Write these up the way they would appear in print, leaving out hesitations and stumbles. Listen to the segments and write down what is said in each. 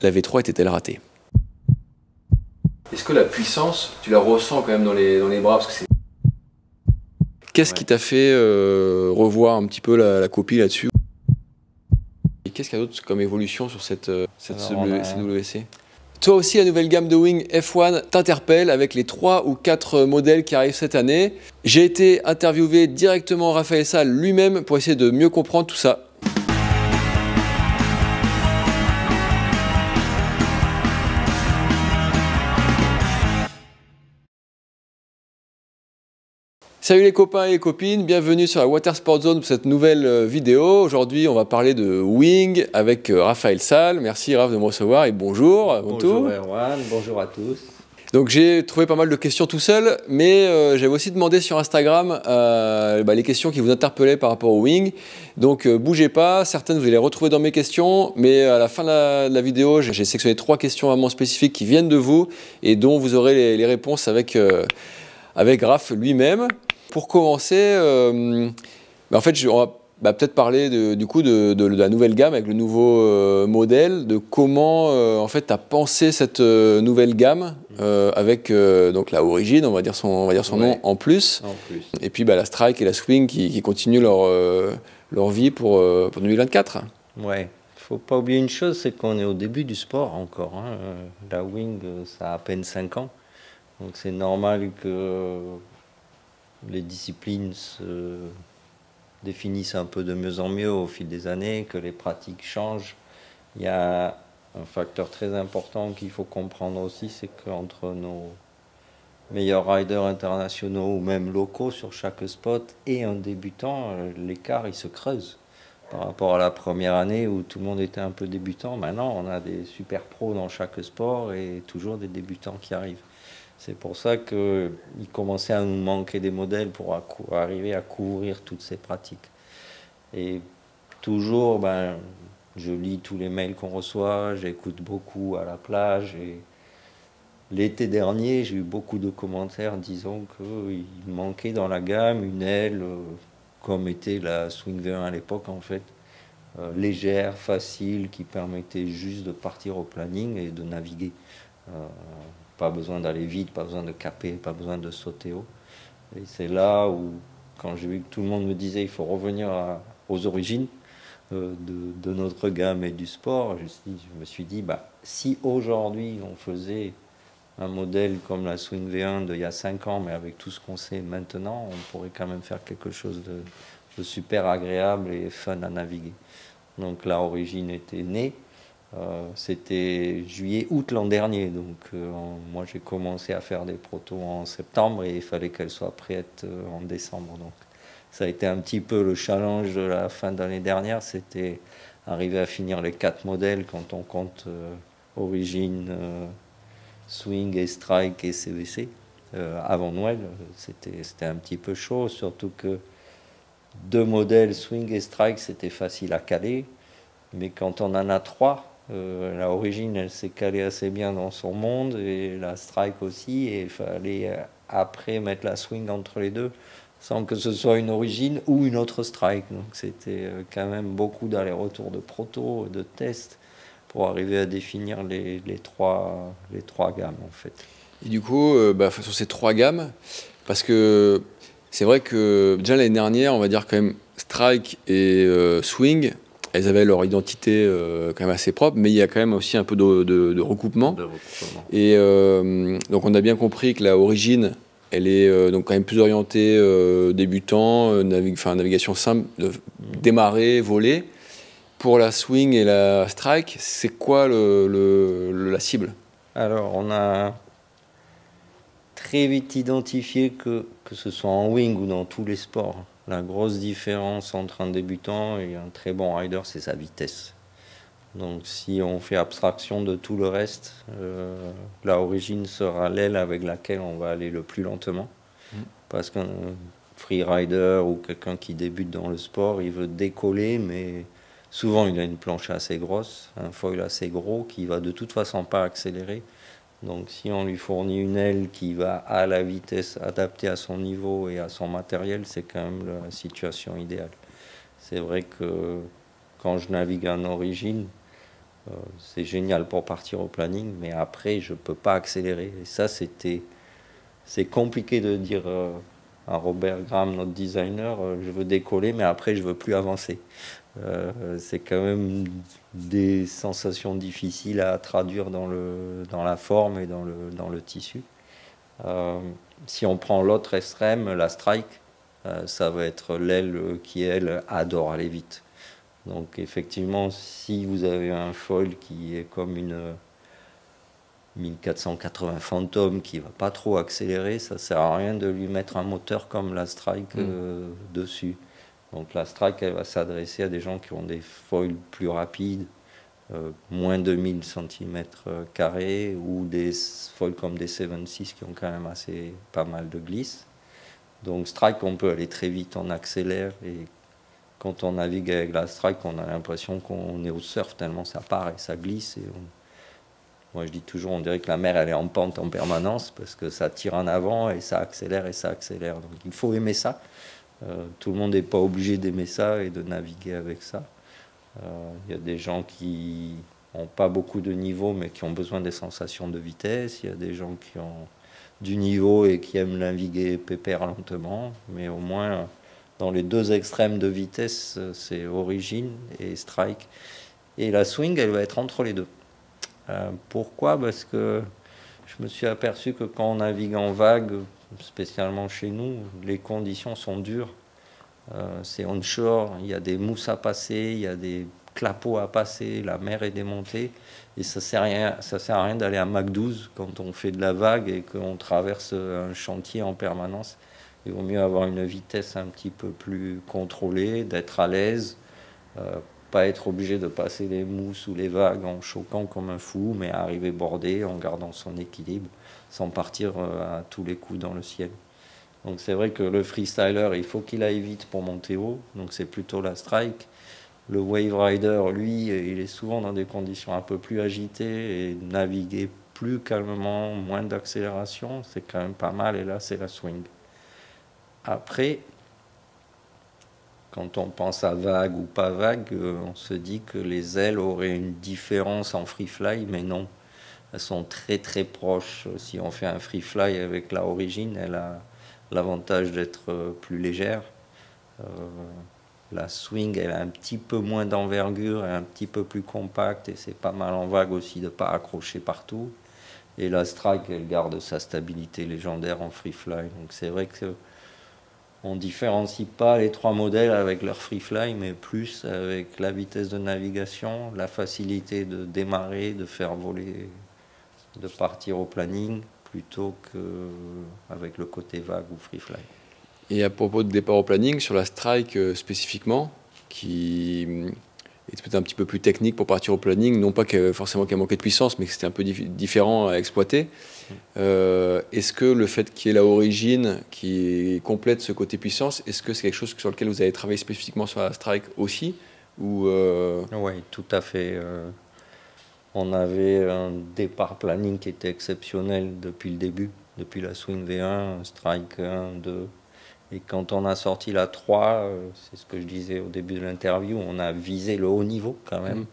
la V3 était-elle ratée? Est-ce que la puissance, tu la ressens quand même dans les bras parce que c'est... Qu'est-ce qui t'a fait revoir un petit peu la copie là-dessus? Et qu'est-ce qu'il y a d'autre comme évolution sur cette CWC? Toi aussi, la nouvelle gamme de Wing F1 t'interpelle avec les 3 ou 4 modèles qui arrivent cette année. J'ai été interviewé directement Raphaël Sall lui-même pour essayer de mieux comprendre tout ça. Salut les copains et les copines, bienvenue sur la Water Sport Zone pour cette nouvelle vidéo. Aujourd'hui, on va parler de Wing avec Raphaël Sall. Merci Raph de me recevoir et bonjour. Bonjour Erwan, bonjour à tous. Donc j'ai trouvé pas mal de questions tout seul, mais j'avais aussi demandé sur Instagram les questions qui vous interpellaient par rapport au Wing. Donc bougez pas, certaines vous allez les retrouver dans mes questions, mais à la fin de la vidéo, j'ai sélectionné 3 questions vraiment spécifiques qui viennent de vous et dont vous aurez les réponses avec Raph lui-même. Pour commencer, en fait, on va peut-être parler du coup de la nouvelle gamme avec le nouveau modèle, de comment en fait tu as pensé cette nouvelle gamme avec donc la Origin, on va dire son nom en plus. Et puis la Strike et la Swing qui continuent leur vie pour 2024. Ouais, faut pas oublier une chose, c'est qu'on est au début du sport encore. Hein. La Wing, ça a à peine 5 ans, donc c'est normal que les disciplines se définissent un peu de mieux en mieux au fil des années, que les pratiques changent. Il y a un facteur très important qu'il faut comprendre aussi, c'est qu'entre nos meilleurs riders internationaux ou même locaux sur chaque spot et un débutant, l'écart il se creuse par rapport à la première année où tout le monde était un peu débutant. Maintenant, on a des super pros dans chaque sport et toujours des débutants qui arrivent. C'est pour ça qu'il commençait à nous manquer des modèles pour arriver à couvrir toutes ces pratiques. Et toujours, je lis tous les mails qu'on reçoit, j'écoute beaucoup à la plage. Et l'été dernier, j'ai eu beaucoup de commentaires disant qu'il manquait dans la gamme une aile, comme était la Swing V1 à l'époque en fait, légère, facile, qui permettait juste de partir au planning et de naviguer. Pas besoin d'aller vite, pas besoin de caper, pas besoin de sauter haut. Et c'est là où, quand j'ai vu que tout le monde me disait il faut revenir aux origines de notre gamme et du sport, je me suis dit, si aujourd'hui on faisait un modèle comme la Swing V1 d'il y a 5 ans, mais avec tout ce qu'on sait maintenant, on pourrait quand même faire quelque chose de super agréable et fun à naviguer. Donc la Origin était née. C'était juillet-août l'an dernier, donc moi j'ai commencé à faire des protos en septembre et il fallait qu'elles soient prêtes en décembre. Donc ça a été un petit peu le challenge de la fin d'année dernière, c'était arriver à finir les 4 modèles quand on compte Origin, Swing et Strike et CVC. Avant Noël, c'était un petit peu chaud, surtout que 2 modèles Swing et Strike c'était facile à caler, mais quand on en a 3, la Origin, elle s'est calée assez bien dans son monde, et la Strike aussi, et il fallait après mettre la Swing entre les deux, sans que ce soit une Origin ou une autre Strike. Donc c'était quand même beaucoup d'allers-retours de proto, de tests, pour arriver à définir les trois gammes en fait. Et du coup, sur ces 3 gammes, parce que c'est vrai que déjà l'année dernière, on va dire quand même Strike et Swing, elles avaient leur identité quand même assez propre, mais il y a quand même aussi un peu de recoupement. Et donc on a bien compris que la Origin, elle est donc quand même plus orientée débutant, navigation simple, démarrer, voler. Pour la Swing et la Strike, c'est quoi la cible? Alors on a très vite identifié que ce soit en wing ou dans tous les sports, la grosse différence entre un débutant et un très bon rider, c'est sa vitesse. Donc si on fait abstraction de tout le reste, la Origin sera l'aile avec laquelle on va aller le plus lentement. Parce qu'un freerider ou quelqu'un qui débute dans le sport, il veut décoller, mais souvent il a une planche assez grosse, un foil assez gros qui va de toute façon pas accélérer. Donc si on lui fournit une aile qui va à la vitesse adaptée à son niveau et à son matériel, c'est quand même la situation idéale. C'est vrai que quand je navigue en Origin, C'est génial pour partir au planning, mais après, je ne peux pas accélérer. Et ça, c'est compliqué de dire à Robert Graham, notre designer, je veux décoller, mais après, je ne veux plus avancer. C'est quand même des sensations difficiles à traduire dans la forme et dans le tissu. Si on prend l'autre extrême, la strike, ça va être l'aile qui, elle, adore aller vite. Donc effectivement, si vous avez un foil qui est comme une 1480 Phantom qui ne va pas trop accélérer, ça ne sert à rien de lui mettre un moteur comme la strike dessus. Donc la strike, elle va s'adresser à des gens qui ont des foils plus rapides, moins de 1000 cm², ou des foils comme des 7.6 qui ont quand même pas mal de glisse. Donc strike, on peut aller très vite, on accélère, et quand on navigue avec la strike, on a l'impression qu'on est au surf tellement ça part et ça glisse. Moi je dis toujours, on dirait que la mer elle est en pente en permanence parce que ça tire en avant et ça accélère et ça accélère. Donc il faut aimer ça. Tout le monde n'est pas obligé d'aimer ça et de naviguer avec ça. Il y a des gens qui n'ont pas beaucoup de niveau mais qui ont besoin des sensations de vitesse. Il y a des gens qui ont du niveau et qui aiment naviguer pépère lentement. Mais au moins, dans les deux extrêmes de vitesse, c'est Origin et Strike. Et la swing, elle va être entre les deux. Pourquoi? Parce que je me suis aperçu que quand on navigue en vague, spécialement chez nous, les conditions sont dures. C'est onshore, il y a des mousses à passer, il y a des clapots à passer, la mer est démontée. Et ça sert à rien d'aller à Mach 12 quand on fait de la vague et qu'on traverse un chantier en permanence. Il vaut mieux avoir une vitesse un petit peu plus contrôlée, d'être à l'aise, pas être obligé de passer les mousses ou les vagues en choquant comme un fou, mais arriver bordé en gardant son équilibre, sans partir à tous les coups dans le ciel. Donc c'est vrai que le freestyler, il faut qu'il aille vite pour monter haut, donc c'est plutôt la strike. Le wave rider, lui, il est souvent dans des conditions un peu plus agitées et naviguer plus calmement, moins d'accélération, c'est quand même pas mal, et là c'est la swing. Après, quand on pense à vague ou pas vague, on se dit que les ailes auraient une différence en free fly, mais non. Elles sont très très proches. Si on fait un free fly avec la Origin, elle a l'avantage d'être plus légère. La swing, elle a un petit peu moins d'envergure, elle est un petit peu plus compacte, et c'est pas mal en vague aussi de ne pas accrocher partout. Et la strike, elle garde sa stabilité légendaire en free fly. Donc c'est vrai que on ne différencie pas les trois modèles avec leur free fly, mais plus avec la vitesse de navigation, la facilité de démarrer, de faire voler, de partir au planning, plutôt qu'avec le côté vague ou free fly. Et à propos de départ au planning, sur la strike spécifiquement, qui est peut-être un petit peu plus technique pour partir au planning, non pas forcément qu'elle manquait de puissance, mais que c'était un peu différent à exploiter. Est-ce que le fait qu'il y ait la Origin qui complète ce côté puissance, est-ce que c'est quelque chose sur lequel vous avez travaillé spécifiquement sur la strike aussi ou Oui, tout à fait. On avait un départ planning qui était exceptionnel depuis le début, depuis la Swing V1, Strike 1, 2. Et quand on a sorti la 3, c'est ce que je disais au début de l'interview, on a visé le haut niveau quand même.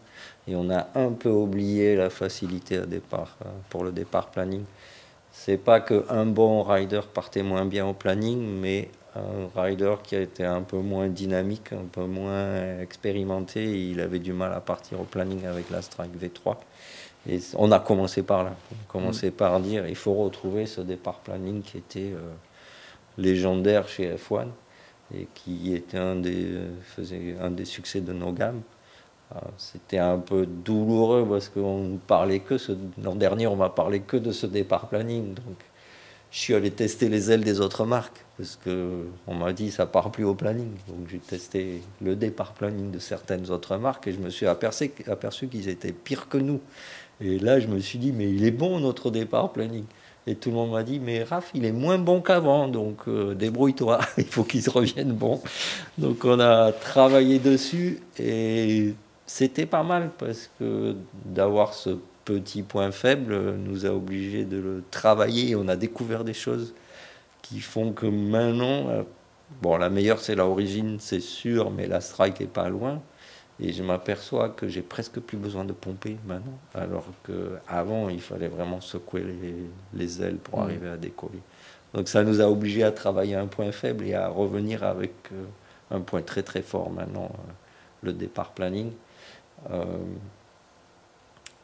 Et on a un peu oublié la facilité à départ, pour le départ planning. C'est pas qu'un bon rider partait moins bien au planning, mais un rider qui a été un peu moins dynamique, un peu moins expérimenté, il avait du mal à partir au planning avec la Strike V3. Et on a commencé par là. On a commencé par dire il faut retrouver ce départ planning qui était légendaire chez F1 et qui était faisait un des succès de nos gammes. C'était un peu douloureux parce qu'on parlait l'an dernier, on m'a parlé que de ce départ planning. Donc, je suis allé tester les ailes des autres marques parce qu'on m'a dit ça part plus au planning. Donc, j'ai testé le départ planning de certaines autres marques et je me suis aperçu qu'ils étaient pires que nous. Et là, je me suis dit, mais il est bon notre départ planning. Et tout le monde m'a dit, mais Raph, il est moins bon qu'avant, donc débrouille-toi, il faut qu'il se revienne bon. Donc, on a travaillé dessus et c'était pas mal parce que d'avoir ce petit point faible nous a obligés de le travailler et on a découvert des choses qui font que maintenant, bon, la meilleure c'est la Origin, c'est sûr, mais la Strike est pas loin. Et je m'aperçois que j'ai presque plus besoin de pomper maintenant, alors qu'avant, il fallait vraiment secouer les ailes pour arriver à décoller. Donc ça nous a obligés à travailler un point faible et à revenir avec un point très très fort maintenant, le départ planning.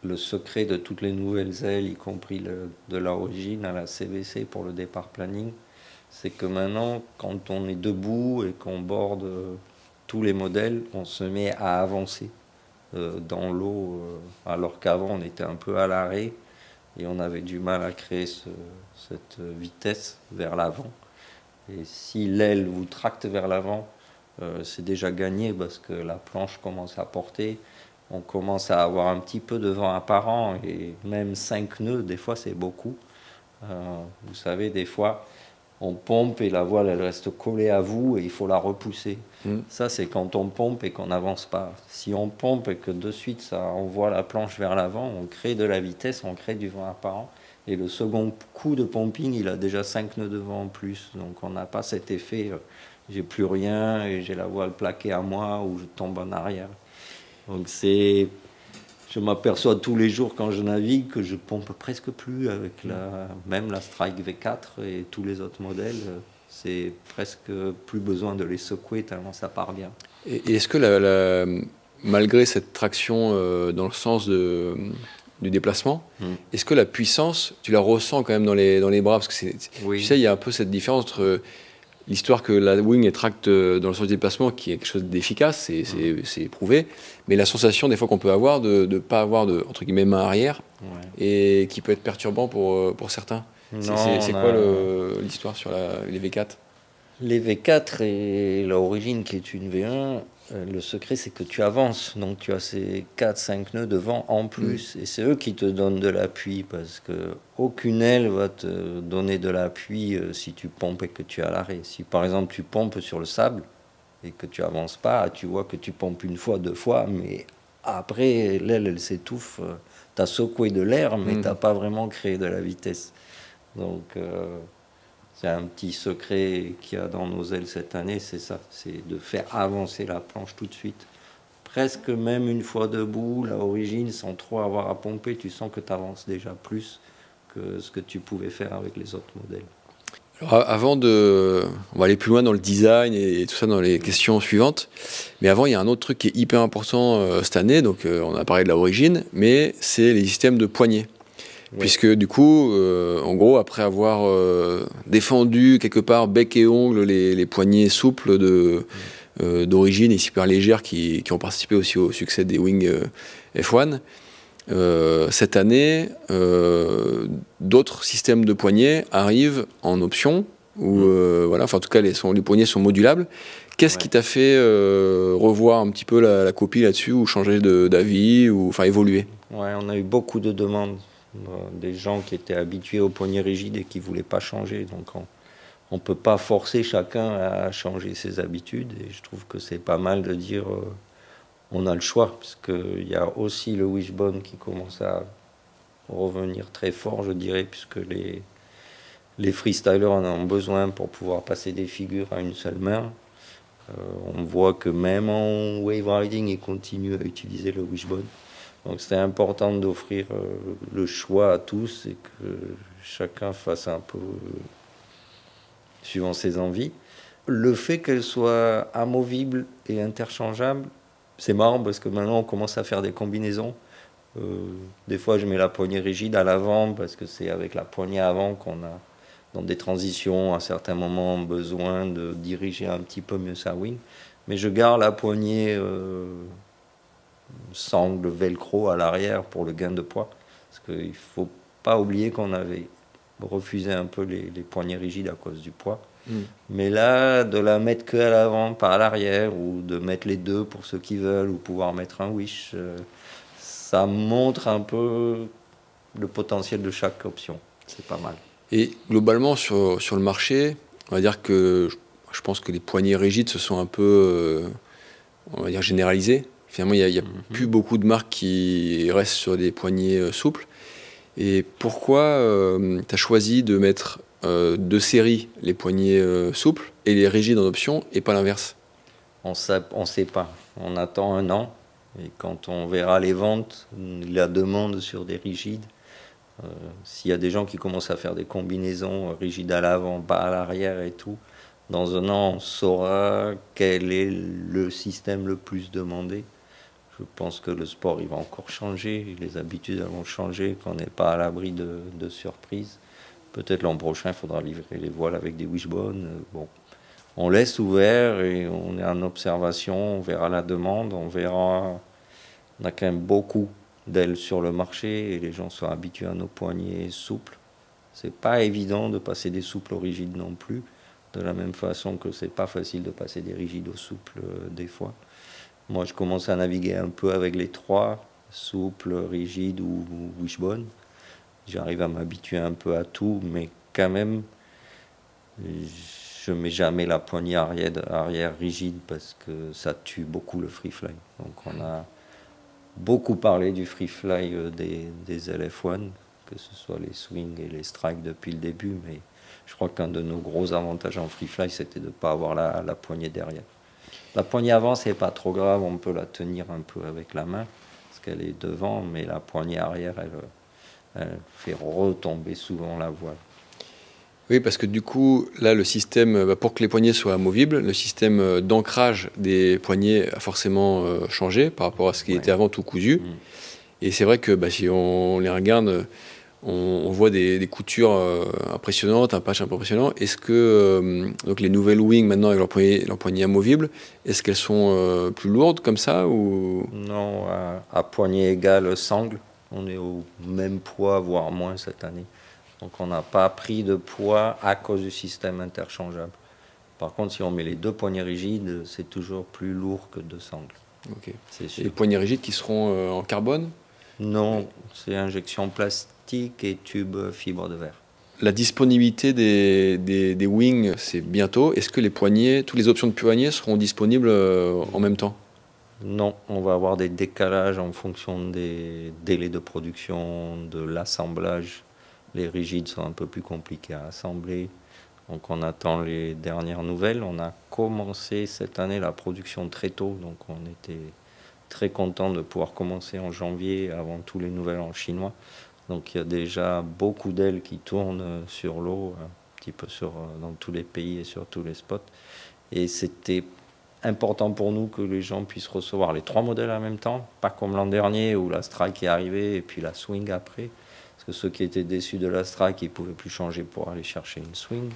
Le secret de toutes les nouvelles ailes, y compris de l'origine à la CVC pour le départ planning, c'est que maintenant, quand on est debout et qu'on borde tous les modèles, on se met à avancer dans l'eau, alors qu'avant on était un peu à l'arrêt et on avait du mal à créer cette vitesse vers l'avant. Et si l'aile vous tracte vers l'avant, c'est déjà gagné parce que la planche commence à porter, on commence à avoir un petit peu de vent apparent et même 5 nœuds, des fois c'est beaucoup. Vous savez, des fois on pompe et la voile elle reste collée à vous et il faut la repousser. Ça c'est quand on pompe et qu'on n'avance pas. Si on pompe et que de suite ça envoie la planche vers l'avant, on crée de la vitesse, on crée du vent apparent. Et le second coup de pumping, il a déjà 5 nœuds de vent en plus. Donc on n'a pas cet effet, j'ai plus rien et j'ai la voile plaquée à moi ou je tombe en arrière. Donc je m'aperçois tous les jours quand je navigue que je pompe presque plus avec même la Strike V4 et tous les autres modèles. C'est presque plus besoin de les secouer tellement ça part bien. Et est-ce que malgré cette traction dans le sens du déplacement, est-ce que la puissance, tu la ressens quand même dans les bras? Parce que oui. Tu sais, il y a un peu cette différence entre l'histoire que la wing est tracte dans le sens du déplacement, qui est quelque chose d'efficace, c'est prouvé, mais la sensation des fois qu'on peut avoir de ne pas avoir de, entre guillemets, main arrière, et qui peut être perturbant pour certains. C'est quoi l'histoire sur les V4? Les V4 et l'origine qui est une V1, le secret c'est que tu avances, donc tu as ces 4-5 nœuds de vent en plus, et c'est eux qui te donnent de l'appui, parce qu'aucune aile va te donner de l'appui si tu pompes et que tu es à l'arrêt. Si par exemple tu pompes sur le sable et que tu avances pas, tu vois que tu pompes une fois, 2 fois, mais après l'aile elle s'étouffe, tu as secoué de l'air, mais tu n'as pas vraiment créé de la vitesse. Donc c'est un petit secret qu'il y a dans nos ailes cette année, c'est ça, c'est de faire avancer la planche tout de suite. Presque même une fois debout, la origine, sans trop avoir à pomper, tu sens que tu avances déjà plus que ce que tu pouvais faire avec les autres modèles. Alors, on va aller plus loin dans le design et tout ça dans les questions suivantes, mais avant il y a un autre truc qui est hyper important cette année, donc on a parlé de la origine, mais c'est les systèmes de poignées. Oui. Puisque du coup, en gros, après avoir défendu quelque part bec et ongle les poignées souples d'origine et super légères qui ont participé aussi au succès des Wing F1, cette année, d'autres systèmes de poignées arrivent en option, voilà, enfin, en tout cas les poignées sont modulables. Qu'est-ce qui t'a fait revoir un petit peu la copie là-dessus, ou changer d'avis, ou enfin évoluer? Ouais, on a eu beaucoup de demandes. Des gens qui étaient habitués aux poignées rigides et qui ne voulaient pas changer. Donc on ne peut pas forcer chacun à changer ses habitudes. Et je trouve que c'est pas mal de dire on a le choix. Parce qu'il y a aussi le wishbone qui commence à revenir très fort, je dirais, puisque les freestylers en ont besoin pour pouvoir passer des figures à une seule main. On voit que même en wave riding, ils continuent à utiliser le wishbone. Donc c'était important d'offrir le choix à tous et que chacun fasse un peu suivant ses envies. Le fait qu'elle soit amovible et interchangeable, c'est marrant parce que maintenant on commence à faire des combinaisons. Des fois je mets la poignée rigide à l'avant parce que c'est avec la poignée avant qu'on a dans des transitions à certains moments besoin de diriger un petit peu mieux sa wing. Mais je garde la poignée sangle velcro à l'arrière pour le gain de poids, parce qu'il ne faut pas oublier qu'on avait refusé un peu les poignées rigides à cause du poids, mais là de la mettre que à l'avant, pas à l'arrière, ou de mettre les deux pour ceux qui veulent, ou pouvoir mettre un wish, ça montre un peu le potentiel de chaque option, c'est pas mal. Et globalement sur le marché, on va dire que je pense que les poignées rigides se sont un peu on va dire généralisées. Finalement, il n'y a plus beaucoup de marques qui restent sur des poignées souples. Et pourquoi tu as choisi de mettre de série les poignées souples et les rigides en option et pas l'inverse? On sait pas. On attend un an Et quand on verra les ventes, la demande sur des rigides, s'il y a des gens qui commencent à faire des combinaisons rigides à l'avant, pas à l'arrière et tout, dans un an, on saura quel est le système le plus demandé. Je pense que le sport, il va encore changer, les habitudes vont changer, qu'on n'est pas à l'abri de surprises. Peut-être l'an prochain, il faudra livrer les voiles avec des wishbones. Bon, on laisse ouvert et on est en observation, on verra la demande, on verra. On a quand même beaucoup d'ailes sur le marché et les gens sont habitués à nos poignets souples. C'est pas évident de passer des souples aux rigides non plus, de la même façon que c'est pas facile de passer des rigides aux souples des fois. Moi, je commence à naviguer un peu avec les trois, souple, rigide ou wishbone. J'arrive à m'habituer un peu à tout, mais quand même, je mets jamais la poignée arrière rigide parce que ça tue beaucoup le free fly. Donc on a beaucoup parlé du free fly des LF1, que ce soit les swings et les strikes depuis le début, mais je crois qu'un de nos gros avantages en free fly, c'était de ne pas avoir la poignée derrière. La poignée avant, c'est pas trop grave, on peut la tenir un peu avec la main, parce qu'elle est devant, mais la poignée arrière, elle fait retomber souvent la voile. Oui, parce que du coup, là, le système, pour que les poignées soient amovibles, le système d'ancrage des poignées a forcément changé par rapport à ce qui était avant tout cousu. Et c'est vrai que si on les regarde, on voit des coutures impressionnantes, un patch impressionnant. Est-ce que donc les nouvelles wings maintenant avec leur poignée amovible, est-ce qu'elles sont plus lourdes comme ça ou... Non, à poignée égale sangle, on est au même poids, voire moins cette année. Donc on n'a pas pris de poids à cause du système interchangeable. Par contre, si on met les deux poignées rigides, c'est toujours plus lourd que deux sangles. Ok. C'est les poignées rigides qui seront en carbone? Non, c'est injection plastique et tube fibre de verre. La disponibilité des wings, c'est bientôt. Est-ce que les poignées, toutes les options de poignées seront disponibles en même temps? Non, on va avoir des décalages en fonction des délais de production, de l'assemblage. Les rigides sont un peu plus compliqués à assembler. Donc on attend les dernières nouvelles. On a commencé cette année la production très tôt, donc on était très content de pouvoir commencer en janvier avant tous les nouvelles en chinois. Donc il y a déjà beaucoup d'ailes qui tournent sur l'eau, un petit peu dans tous les pays et sur tous les spots. Et c'était important pour nous que les gens puissent recevoir les trois modèles en même temps, pas comme l'an dernier où la Strike est arrivée et puis la Swing après. Parce que ceux qui étaient déçus de la Strike, ils ne pouvaient plus changer pour aller chercher une Swing.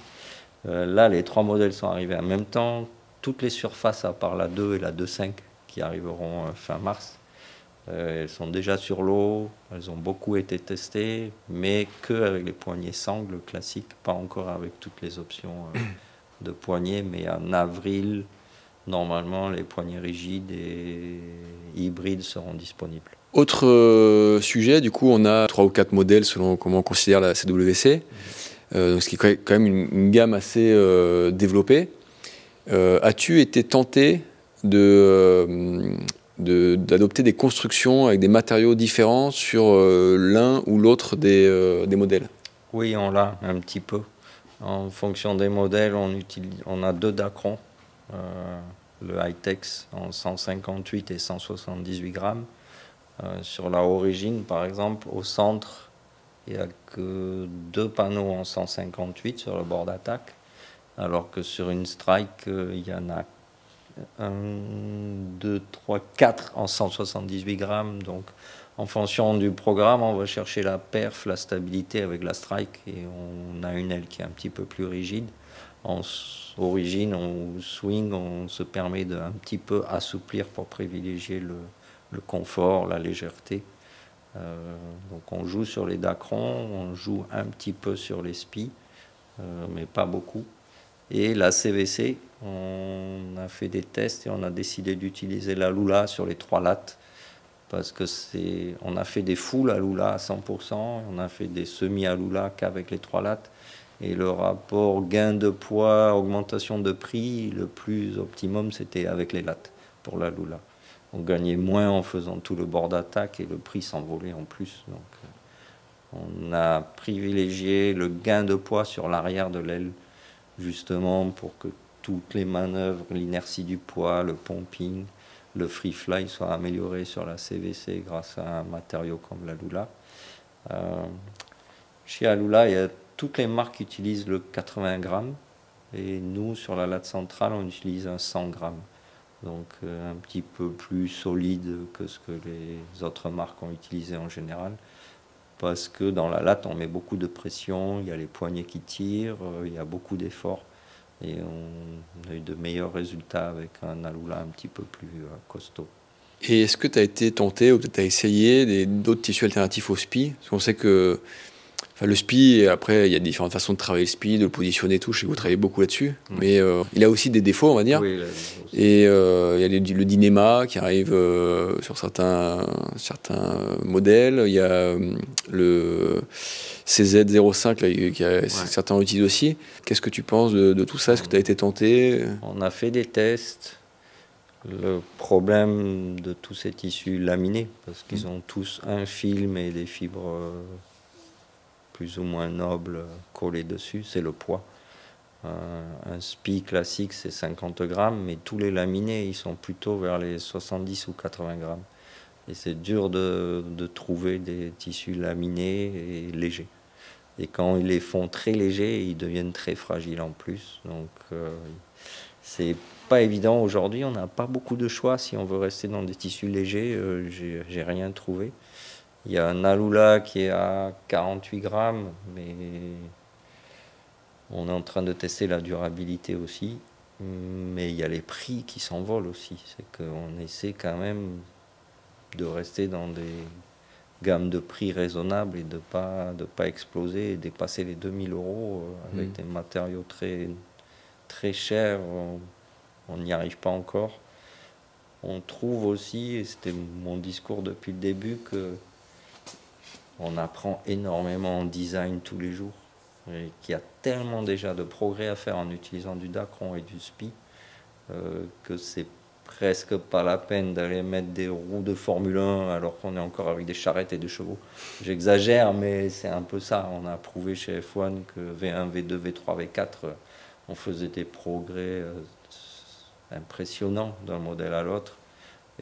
Là, les trois modèles sont arrivés en même temps. Toutes les surfaces, à part la 2 et la 2.5, qui arriveront fin mars, elles sont déjà sur l'eau. Elles ont beaucoup été testées, mais qu'avec les poignées sangles classiques, pas encore avec toutes les options de poignées. Mais en avril, normalement, les poignées rigides et hybrides seront disponibles. Autre sujet, du coup, on a 3 ou 4 modèles selon comment on considère la CWC, donc ce qui est quand même une gamme assez développée. As-tu été tenté d'adopter des constructions avec des matériaux différents sur l'un ou l'autre des modèles? Oui, on l'a un petit peu. En fonction des modèles, on a deux Dacron, le High-Tex en 158 et 178 grammes. Sur la Origine, par exemple, au centre, il n'y a que 2 panneaux en 158 sur le bord d'attaque, alors que sur une Strike, il y en a 1, 2, 3, 4 en 178 grammes. Donc, en fonction du programme, on va chercher la perf, la stabilité avec la Strike, et on a une aile qui est un petit peu plus rigide. En Origine ou Swing, on se permet d'un petit peu assouplir pour privilégier le confort, la légèreté. Donc on joue sur les Dacron, on joue un petit peu sur les SPI, mais pas beaucoup. Et la CVC, on a fait des tests et on a décidé d'utiliser la Lula sur les 3 lattes, parce que on a fait des full à Lula à 100%, on a fait des semi à Lula qu'avec les 3 lattes, et le rapport gain de poids, augmentation de prix, le plus optimum, c'était avec les lattes pour la Lula. On gagnait moins en faisant tout le bord d'attaque et le prix s'envolait en plus. Donc, on a privilégié le gain de poids sur l'arrière de l'aile, justement pour que toutes les manœuvres, l'inertie du poids, le pumping, le free fly soit amélioré sur la CVC grâce à un matériau comme l'Alula. Chez Alula, il y a toutes les marques qui utilisent le 80 grammes et nous, sur la latte centrale, on utilise un 100 grammes. Donc un petit peu plus solide que ce que les autres marques ont utilisé en général. Parce que dans la latte, on met beaucoup de pression, il y a les poignets qui tirent, il y a beaucoup d'efforts. Et on a eu de meilleurs résultats avec un Alula un petit peu plus costaud. Et est-ce que tu as été tenté ou peut-être tu as essayé d'autres tissus alternatifs au SPI? Parce qu'on sait que le SPI, après, il y a différentes façons de travailler le SPI, de le positionner et tout. Je sais que vous travaillez beaucoup là-dessus. Mais il a aussi des défauts, on va dire. Oui, et il y a le Dynéma qui arrive sur certains modèles. Il y a le CZ05 là, certains utilisent aussi. Qu'est-ce que tu penses de tout ça? Est-ce que tu as été tenté? On a fait des tests. Le problème de tous ces tissus laminés, parce qu'ils ont tous un film et des fibres plus ou moins nobles collés dessus, c'est le poids. Un SPI classique, c'est 50 grammes, mais tous les laminés, ils sont plutôt vers les 70 ou 80 grammes. Et c'est dur de trouver des tissus laminés et légers. Et quand ils les font très légers, ils deviennent très fragiles en plus. Donc c'est pas évident aujourd'hui, on n'a pas beaucoup de choix si on veut rester dans des tissus légers. J'ai rien trouvé. Il y a un Alula qui est à 48 grammes, mais on est en train de tester la durabilité aussi. Mais il y a les prix qui s'envolent aussi. C'est qu'on essaie quand même de rester dans des gammes de prix raisonnables et de pas exploser et dépasser les 2000 € avec des matériaux très, très chers. On n'y arrive pas encore. On trouve aussi, et c'était mon discours depuis le début, que on apprend énormément en design tous les jours et qu'il y a tellement déjà de progrès à faire en utilisant du Dacron et du SPI que c'est presque pas la peine d'aller mettre des roues de Formule 1 alors qu'on est encore avec des charrettes et des chevaux. J'exagère, mais c'est un peu ça. On a prouvé chez F1 que V1, V2, V3, V4, on faisait des progrès impressionnants d'un modèle à l'autre.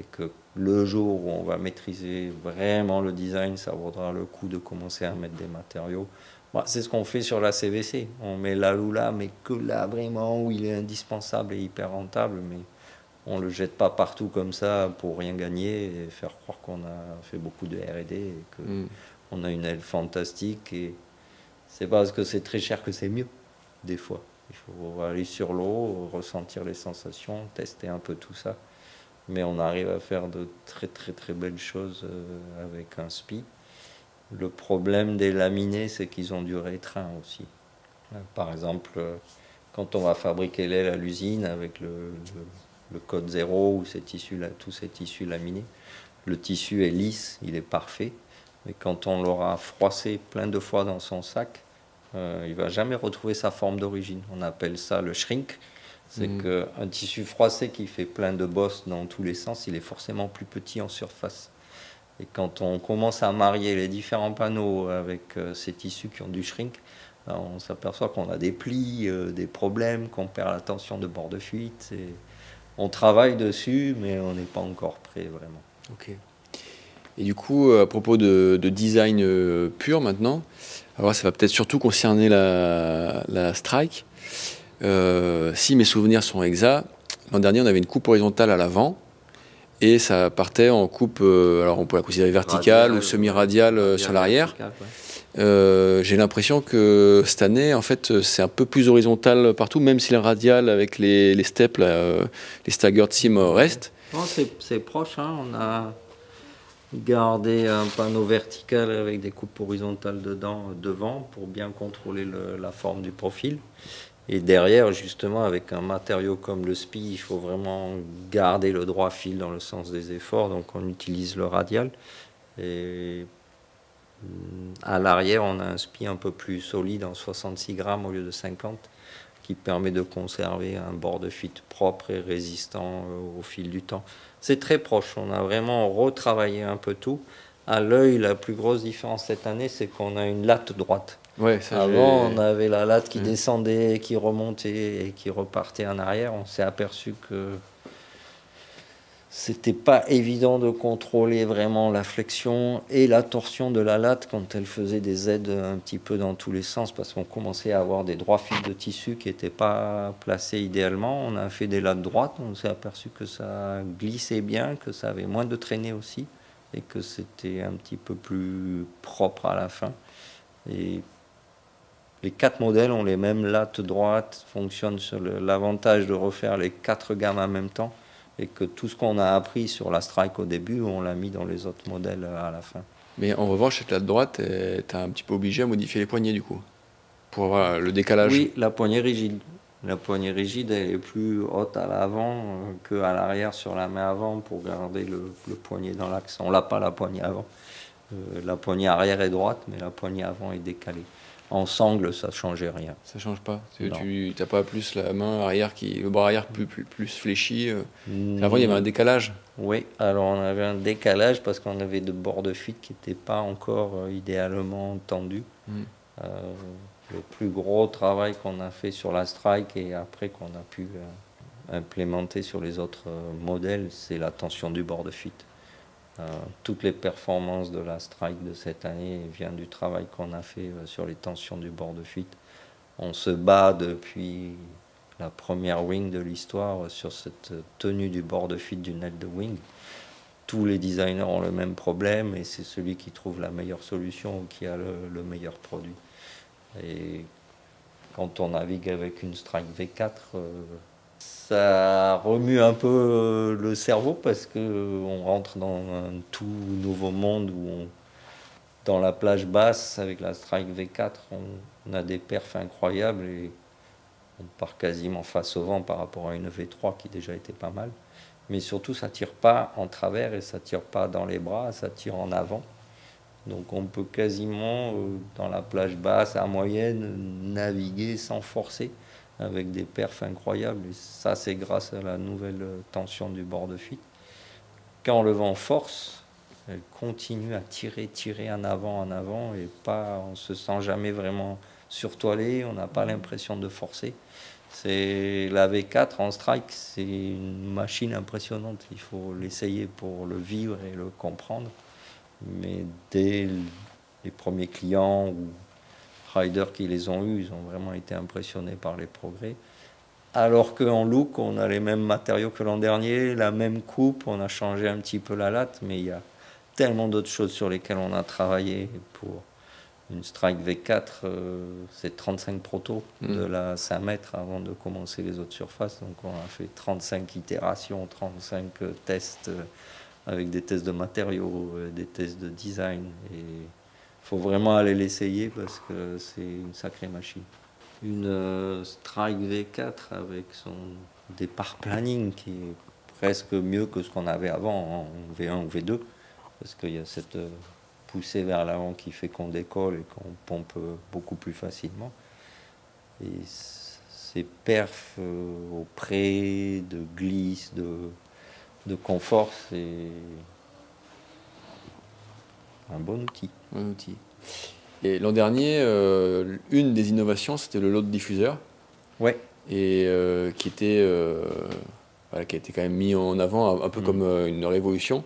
Et que le jour où on va maîtriser vraiment le design, ça vaudra le coup de commencer à mettre des matériaux. Bon, c'est ce qu'on fait sur la CVC. On met l'Alula, mais que là vraiment où il est indispensable et hyper rentable. Mais on ne le jette pas partout comme ça pour rien gagner et faire croire qu'on a fait beaucoup de R&D et qu'on a une aile fantastique. Et c'est parce que c'est très cher que c'est mieux, des fois. Il faut aller sur l'eau, ressentir les sensations, tester un peu tout ça. Mais on arrive à faire de très très très belles choses avec un SPI. Le problème des laminés, c'est qu'ils ont du rétrain aussi. Par exemple, quand on va fabriquer l'aile à l'usine avec le code 0 ou tous ces tissus laminés, le tissu est lisse, il est parfait. Mais quand on l'aura froissé plein de fois dans son sac, il ne va jamais retrouver sa forme d'origine. On appelle ça le shrink. C'est qu'un tissu froissé qui fait plein de bosses dans tous les sens, il est forcément plus petit en surface. Et quand on commence à marier les différents panneaux avec ces tissus qui ont du shrink, on s'aperçoit qu'on a des plis, des problèmes, qu'on perd la tension de bord de fuite. Et on travaille dessus, mais on n'est pas encore prêt vraiment. Ok. Et du coup, à propos de design pur maintenant, alors ça va peut-être surtout concerner la Strike. Si mes souvenirs sont exacts, l'an dernier on avait une coupe horizontale à l'avant et ça partait en coupe, alors on peut la considérer verticale ou semi-radiale sur l'arrière. J'ai l'impression que cette année en fait c'est un peu plus horizontal partout, même si la radiale avec les steps, les staggered seams restent. Non, c'est proche, hein. On a gardé un panneau vertical avec des coupes horizontales devant pour bien contrôler la forme du profil. Et derrière, justement, avec un matériau comme le SPI, il faut vraiment garder le droit fil dans le sens des efforts. Donc on utilise le radial. Et à l'arrière, on a un SPI un peu plus solide, en 66 grammes au lieu de 50, qui permet de conserver un bord de fuite propre et résistant au fil du temps. C'est très proche. On a vraiment retravaillé un peu tout. À l'œil, la plus grosse différence cette année, c'est qu'on a une latte droite. Ouais, avant, on avait la latte qui descendait, qui remontait et qui repartait en arrière. On s'est aperçu que c'était pas évident de contrôler vraiment la flexion et la torsion de la latte quand elle faisait des aides un petit peu dans tous les sens, parce qu'on commençait à avoir des droits fils de tissu qui n'étaient pas placés idéalement. On a fait des lattes droites, on s'est aperçu que ça glissait bien, que ça avait moins de traînée aussi, et que c'était un petit peu plus propre à la fin. Et les 4 modèles ont les mêmes lattes droites, fonctionnent sur l'avantage de refaire les 4 gammes en même temps, et que tout ce qu'on a appris sur la Strike au début, on l'a mis dans les autres modèles à la fin. Mais en revanche, cette latte droite, tu es un petit peu obligé à modifier les poignées du coup, pour avoir le décalage. Oui, la poignée rigide. La poignée rigide, elle est plus haute à l'avant qu'à l'arrière sur la main avant pour garder le poignet dans l'axe. On l'a pas la poignée avant. La poignée arrière est droite, mais la poignée avant est décalée. En sangle, ça ne changeait rien. Ça change pas. Tu n'as pas plus la main arrière, le bras arrière plus fléchi. Avant, il y avait un décalage. Oui, alors on avait un décalage parce qu'on avait de bords de fuite qui n'étaient pas encore idéalement tendus. Le plus gros travail qu'on a fait sur la Strike et après qu'on a pu implémenter sur les autres modèles, c'est la tension du bord de fuite. Toutes les performances de la Strike de cette année viennent du travail qu'on a fait sur les tensions du bord de fuite. On se bat depuis la première wing de l'histoire sur cette tenue du bord de fuite du net de wing. Tous les designers ont le même problème et c'est celui qui trouve la meilleure solution ou qui a le meilleur produit. Et quand on navigue avec une Strike V4, ça remue un peu le cerveau parce qu'on rentre dans un tout nouveau monde où dans la plage basse avec la Strike V4, on a des perfs incroyables et on part quasiment face au vent par rapport à une V3 qui déjà était pas mal. Mais surtout, ça tire pas en travers et ça tire pas dans les bras, ça tire en avant. Donc on peut quasiment, dans la plage basse à moyenne, naviguer sans forcer, avec des perfs incroyables. Et ça, c'est grâce à la nouvelle tension du bord de fuite. Quand le vent force, elle continue à tirer en avant, et pas, on se sent jamais vraiment surtoilé, on n'a pas l'impression de forcer. C'est la V4 en Strike, c'est une machine impressionnante. Il faut l'essayer pour le vivre et le comprendre. Mais dès les premiers clients ou riders qui les ont eus, ils ont vraiment été impressionnés par les progrès. Alors qu'en look, on a les mêmes matériaux que l'an dernier, la même coupe, on a changé un petit peu la latte, mais il y a tellement d'autres choses sur lesquelles on a travaillé. Pour une Strike V4, c'est 35 protos de la 5 mètres avant de commencer les autres surfaces. Donc on a fait 35 itérations, 35 tests avec des tests de matériaux, des tests de design. Et il faut vraiment aller l'essayer parce que c'est une sacrée machine. Une Strike V4 avec son départ planning qui est presque mieux que ce qu'on avait avant en V1 ou V2 parce qu'il y a cette poussée vers l'avant qui fait qu'on décolle et qu'on pompe beaucoup plus facilement. Et ces perfs au près, de glisse, de confort, c'est un bon outil. Bon outil. Et l'an dernier, une des innovations, c'était le load diffuseur. Ouais. Et qui était quand même mis en avant, un peu comme une révolution.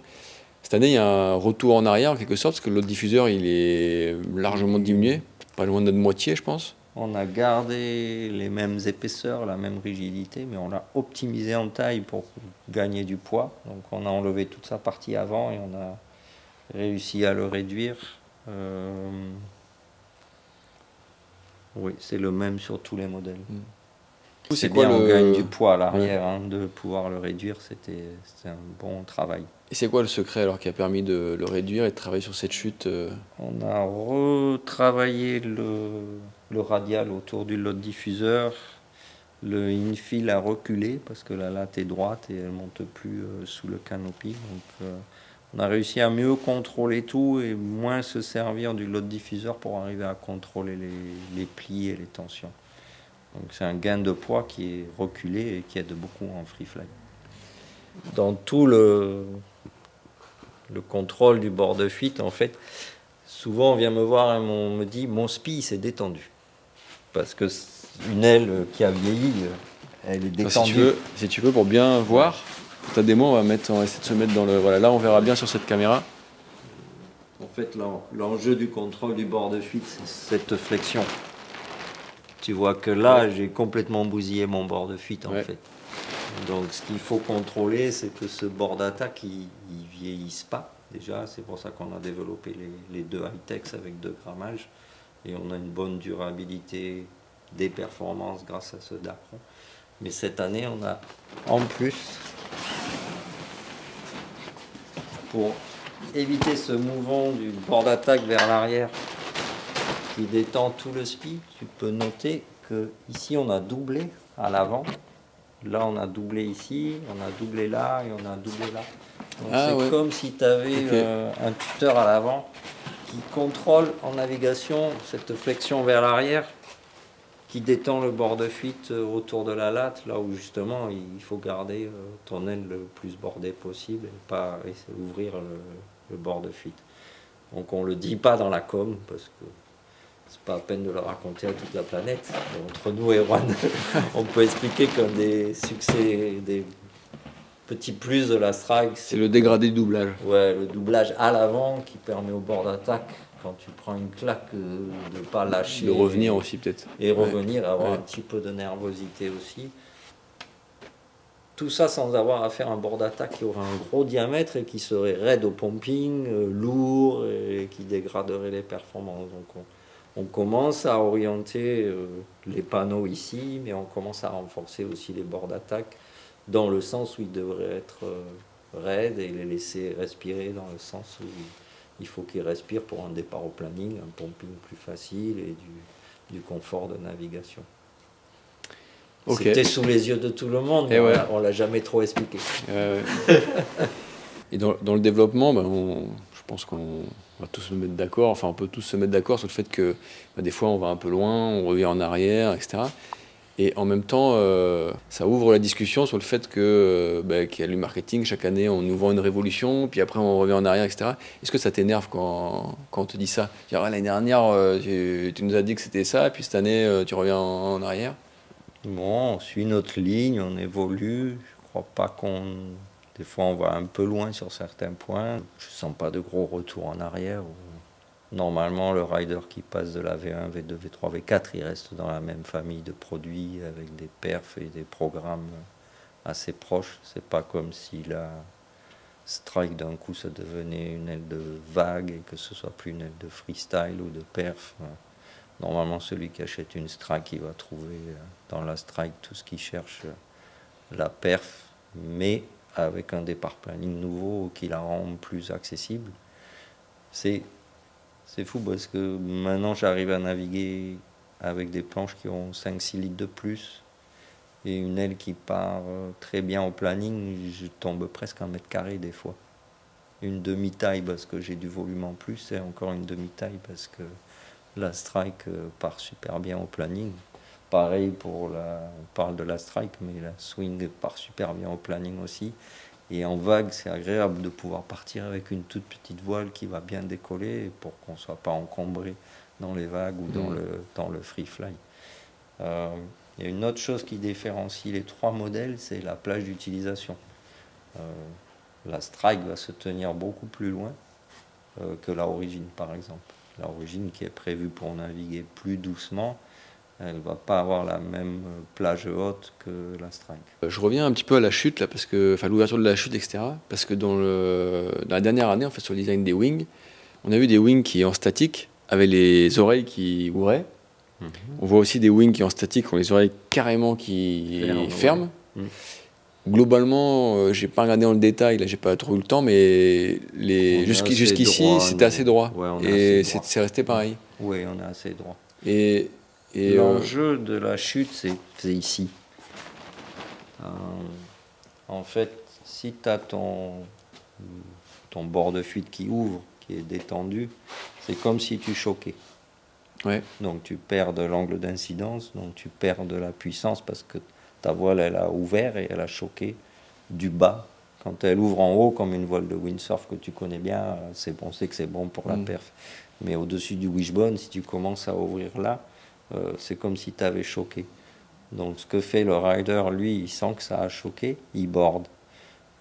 Cette année, il y a un retour en arrière, en quelque sorte, parce que le load diffuseur, il est largement diminué, pas loin de moitié, je pense. On a gardé les mêmes épaisseurs, la même rigidité, mais on l'a optimisé en taille pour gagner du poids. Donc on a enlevé toute sa partie avant et on a réussi à le réduire. Oui, c'est le même sur tous les modèles. C'est bien, on gagne du poids à l'arrière, de pouvoir le réduire, c'était un bon travail. Et c'est quoi le secret alors qui a permis de le réduire et de travailler sur cette chute On a retravaillé le radial autour du load diffuseur. Le infill a reculé parce que la latte est droite et elle ne monte plus sous le canopy. Donc on a réussi à mieux contrôler tout et moins se servir du load diffuseur pour arriver à contrôler les plis et les tensions. Donc c'est un gain de poids qui est reculé et qui aide beaucoup en free fly. Dans tout le contrôle du bord de fuite, en fait, souvent on vient me voir et on me dit mon spi s'est détendu. Parce que une aile qui a vieilli, elle est détendue. Si tu veux, pour bien voir, Pour ta démo, on va essayer de se mettre dans le... Voilà, là on verra bien sur cette caméra. En fait, l'enjeu du contrôle du bord de fuite, c'est cette flexion. Tu vois que là, j'ai complètement bousillé mon bord de fuite, en fait. Donc, ce qu'il faut contrôler, c'est que ce bord d'attaque, il vieillisse pas. Déjà, c'est pour ça qu'on a développé les deux High-Tex avec 2 grammages. Et on a une bonne durabilité des performances grâce à ce Dacron. Mais cette année, on a en plus, pour éviter ce mouvement du bord d'attaque vers l'arrière qui détend tout le spi, tu peux noter que ici on a doublé à l'avant, là on a doublé ici, on a doublé là et on a doublé là. C'est comme si tu avais un tuteur à l'avant qui contrôle en navigation cette flexion vers l'arrière qui détend le bord de fuite autour de la latte, là où justement il faut garder ton aile le plus bordé possible et pas ouvrir le bord de fuite. Donc on ne le dit pas dans la com parce que c'est pas à peine de le raconter à toute la planète. Entre nous et Juan, on peut expliquer qu'un des succès, des petits plus de la strike, c'est le dégradé du doublage. Ouais, le doublage à l'avant qui permet au bord d'attaque, quand tu prends une claque, de ne pas lâcher. De revenir aussi peut-être. Et revenir, avoir un petit peu de nervosité aussi. Tout ça sans avoir à faire un bord d'attaque qui aurait un gros diamètre et qui serait raide au pumping, lourd et qui dégraderait les performances. Donc on commence à orienter les panneaux ici, mais on commence à renforcer aussi les bords d'attaque dans le sens où ils devraient être raides et les laisser respirer dans le sens où il faut qu'ils respirent pour un départ au planning, un pumping plus facile et du confort de navigation. Okay. C'était sous les yeux de tout le monde, mais on ne l'a jamais trop expliqué. Et dans le développement, je pense qu'on va tous se mettre d'accord, enfin on peut tous se mettre d'accord sur le fait que des fois on va un peu loin, on revient en arrière, etc. Et en même temps, ça ouvre la discussion sur le fait qu'il y a le marketing, chaque année on nous vend une révolution, puis après on revient en arrière, etc. Est-ce que ça t'énerve quand on te dit ça? L'année dernière, tu nous as dit que c'était ça, et puis cette année, tu reviens en arrière? Bon, on suit notre ligne, on évolue. Je crois pas qu'on... Des fois, on va un peu loin sur certains points. Je sens pas de gros retours en arrière. Normalement, le rider qui passe de la V1, V2, V3, V4, il reste dans la même famille de produits avec des perfs et des programmes assez proches. C'est pas comme si la strike d'un coup ça devenait une aile de vague et que ce soit plus une aile de freestyle ou de perf. Normalement, celui qui achète une strike, il va trouver dans la strike tout ce qu'il cherche, la perf, mais avec un départ planning nouveau qui la rend plus accessible. C'est fou parce que maintenant, j'arrive à naviguer avec des planches qui ont 5-6 litres de plus et une aile qui part très bien au planning. Je tombe presque 1 mètre carré des fois. Une demi-taille parce que j'ai du volume en plus et encore une demi-taille parce que la strike part super bien au planning. Pareil on parle de la strike, mais la swing part super bien au planning aussi. Et en vague, c'est agréable de pouvoir partir avec une toute petite voile qui va bien décoller pour qu'on ne soit pas encombré dans les vagues ou dans le free fly. Il y a une autre chose qui différencie les 3 modèles, c'est la plage d'utilisation. La strike va se tenir beaucoup plus loin que la origine, par exemple. La origine qui est prévue pour naviguer plus doucement, elle ne va pas avoir la même plage haute que la strike. Je reviens un petit peu à la chute, là, parce que, l'ouverture de la chute, etc. Parce que dans la dernière année, en fait, sur le design des wings, on a vu des wings qui en statique avaient les oreilles qui ouvraient. On voit aussi des wings qui en statique ont les oreilles carrément qui ferment. Globalement, j'ai pas regardé dans le détail, là j'ai pas trop eu le temps, mais jusqu'ici c'était assez droit. Et c'est resté pareil. Oui, on est assez droit. Et l'enjeu de la chute, c'est ici. En fait, si tu as ton bord de fuite qui ouvre, qui est détendu, c'est comme si tu choquais. Donc tu perds de l'angle d'incidence, donc tu perds de la puissance parce que ta voile, elle a ouvert et elle a choqué du bas. Quand elle ouvre en haut, comme une voile de windsurf que tu connais bien, on sait que c'est bon pour la perf. Mais au-dessus du wishbone, si tu commences à ouvrir là, c'est comme si tu avais choqué. Donc ce que fait le rider, lui, il sent que ça a choqué, il borde.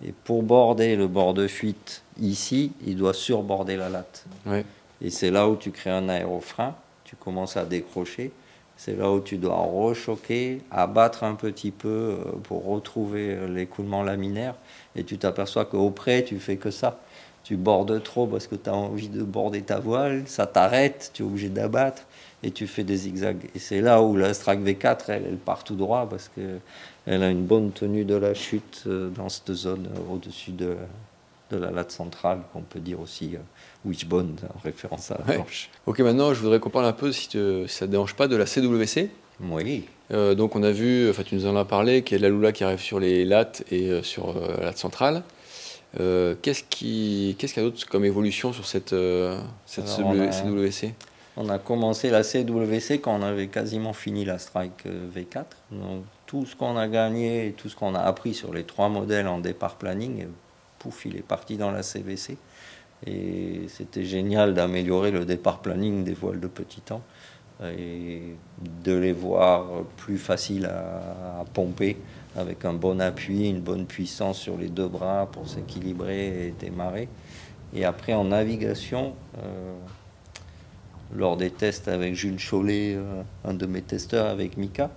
Et pour border le bord de fuite ici, il doit surborder la latte. Ouais. Et c'est là où tu crées un aérofrein, tu commences à décrocher. C'est là où tu dois rechoquer, abattre un petit peu pour retrouver l'écoulement laminaire. Et tu t'aperçois qu'au près, tu fais que ça. Tu bordes trop parce que tu as envie de border ta voile, ça t'arrête, tu es obligé d'abattre et tu fais des zigzags. Et c'est là où la Strike V4, elle part tout droit parce qu'elle a une bonne tenue de la chute dans cette zone au-dessus de la latte centrale, qu'on peut dire aussi wishbone, en référence à la planche. Ok, maintenant je voudrais qu'on parle un peu, si ça ne te dérange pas, de la CWC. Oui. Donc on a vu, enfin tu nous en as parlé, qu'il y a de la Lula qui arrive sur les lattes et sur la latte centrale. Qu'est-ce qu'il y a d'autre comme évolution sur cette CWC? On a commencé la CWC quand on avait quasiment fini la Strike V4. Donc tout ce qu'on a gagné et tout ce qu'on a appris sur les 3 modèles en départ planning, pouf, il est parti dans la CVC. Et c'était génial d'améliorer le départ planning des voiles de petit temps et de les voir plus faciles à pomper avec un bon appui, une bonne puissance sur les 2 bras pour s'équilibrer et démarrer. Et après en navigation, lors des tests avec Jules Chollet, un de mes testeurs avec Mika,